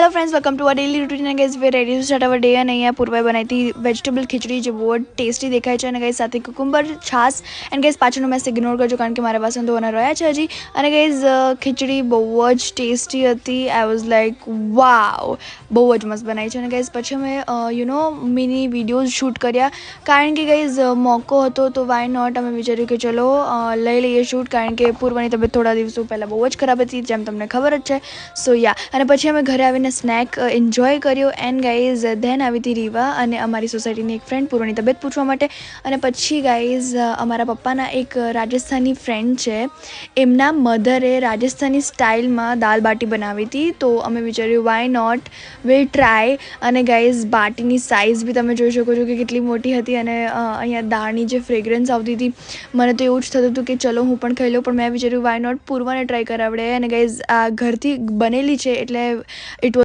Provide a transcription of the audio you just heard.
Hello friends, welcome to our daily routine and guys we ready to start our day અને અહીંયા પૂર્વાએ બનાવી હતી vegetable ખીચડી જે બહુ જ ટેસ્ટી દેખાય છે અને ગાઈસ સાથે કુકુંબર છાસ એન્ડ ગાઈસ પાછળનો મેસેજ ઇગ્નોર કરજો કારણ કે મારા વાસણ ધોવાના રહ્યા છે હજી અને ગાઈસ ખીચડી બહુ જ ટેસ્ટી હતી. આઈ વોઝ લાઈક વાવ, બહુ જ મસ્ત બનાવી છે અને ગાઈસ પછી અમે મિની વિડીયોઝ શૂટ કર્યા કારણ કે ગાઈસ મોકો હતો તો વાય નોટ અમે વિચાર્યું કે ચલો લઈ લઈએ શૂટ કારણ કે પૂર્વાની તબિયત થોડા દિવસો પહેલાં બહુ જ ખરાબ હતી જેમ તમને ખબર જ છે. સો યા અને પછી અમે ઘરે આવીને સ્નેક એન્જોય કર્યો એન્ડ ગાઈઝ ધેન આવી હતી રીવા અને અમારી સોસાયટીની એક ફ્રેન્ડ પૂર્વની તબિયત પૂછવા માટે અને પછી ગાઈઝ અમારા પપ્પાના એક રાજસ્થાની ફ્રેન્ડ છે, એમના મધરે રાજસ્થાની સ્ટાઇલમાં દાલ બાટી બનાવી હતી તો અમે વિચાર્યું વાય નોટ વિલ ટ્રાય. અને ગાઈઝ બાટીની સાઇઝ બી તમે જોઈ શકો છો કે કેટલી મોટી હતી અને અહીંયા દાળની જે ફ્રેગ્રન્સ આવતી હતી મને તો એવું જ થતું હતું કે ચલો હું પણ ખાઈ લઉં, પણ મેં વિચાર્યું વાય નોટ પૂર્વાને ટ્રાય કરાવડે અને ગાઈઝ આ ઘરથી બનેલી છે એટલે ઇટ